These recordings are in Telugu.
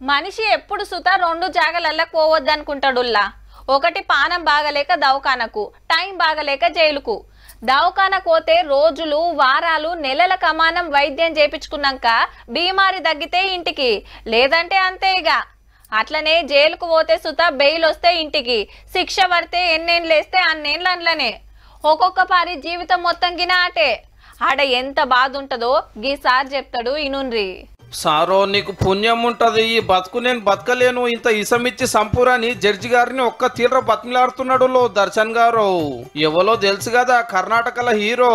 మనిషి ఎప్పుడు సుత రెండు జాగలల్ల పోవద్దనుకుంటాడుల్లా. ఒకటి పానం బాగలేక దవాఖానకు, టైం బాగలేక జైలుకు. దవాఖానకు పోతే రోజులు వారాలు నెలల కమానం వైద్యం చేపించుకున్నాక బీమారి తగ్గితే ఇంటికి, లేదంటే అంతే ఇక. అట్లనే జైలుకు పోతే సుత బెయిల్ వస్తే ఇంటికి, శిక్ష పడితే ఎన్నేళ్ళేస్తే అన్నేళ్ళు అందులోనే. ఒక్కొక్క పారి జీవితం మొత్తం గిన ఆటే. ఆడ ఎంత బాధ ఉంటదో గీ సార్ చెప్తాడు ఇనుండ్రి. సారో నీకు పుణ్యం ఉంటది, ఈ బతుకు నేను బతకలేను, ఇంత ఇసమిచ్చి సంపూరని జడ్జి గారిని ఒక్క తీవ్ర బతిమిలాడుతున్నాడు దర్శన్ గారు. ఎవరో తెలుసు కదా, కర్ణాటకల హీరో.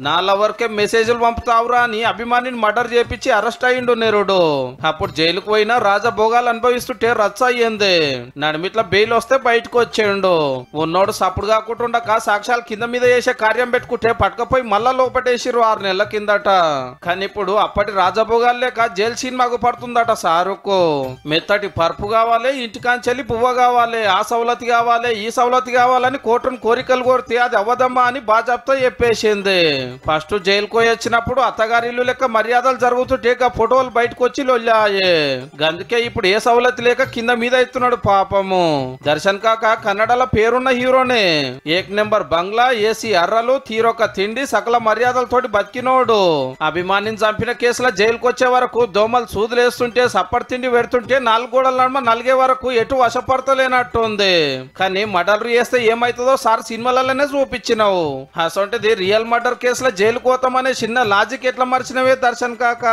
నా లవర్కే మెసేజ్లు పంపుతావురా అని అభిమానిని మర్డర్ చేపించి అరెస్ట్ అయ్యిండు నేరుడు. అప్పుడు జైలుకు పోయినా రాజభోగాలు అనుభవిస్తుంటే రచ్చ అయ్యింది. నడిమిట్ల బెయిల్ వస్తే బయటకు వచ్చేయండు. ఉన్నోడు సప్పుడు కాకుండా సాక్ష్యాలు కింద మీద చేసే కార్యం పెట్టుకుంటే పట్టుకపోయి మళ్ళా లోపటేసిరు 6 నెలల కిందట. కానీ ఇప్పుడు అప్పటి రాజభోగాలు లేక జైలు సినిమాకు పడుతుందట సారుకు. మెత్తటి పరుపు కావాలి, ఇంటికాంచెల్లి పువ్వ కావాలి, ఆ సౌలతి కావాలి, ఈ సౌలతి కావాలని కోర్టును కోరికలు కోరితే అది అవ్వదమ్మా అని బాజాబ్తో చెప్పేసింది. ఫస్ట్ జైలుకు పోయి వచ్చినప్పుడు అత్తగారి ఇల్లు లెక్క మర్యాదలు జరుగుతుంటే ఫోటోలు బయటకు వచ్చి లొల్లాయే. అందుకే ఇప్పుడు ఏ సౌలతి లేక కింద మీద ఎత్తున్నాడు పాపము. దర్శన్ కాక కన్నడలో పేరున్న హీరోనే. 1 నెంబర్ బంగ్లా, ఏసీ అర్రలు, తీరొక తిండి, సకల మర్యాదలతోటి బతికినోడు. అభిమానిని చంపిన కేసులో జైలుకు వచ్చే వరకు దోమలు సూదులేస్తుంటే సప్పటి తిండి పెడుతుంటే 4 గోడల నడుమ నలిగే వరకు ఎటు వశపడతలేనట్టుంది. కానీ మర్డర్ చేస్తే ఏమైతుందో సార్ సినిమాలలోనే చూపించినావు. అసొంటిది రియల్ మర్డర్ కేసులో జైలు కోతామనే చిన్న లాజిక్ ఎట్లా మర్చినవే దర్శన్ కాక.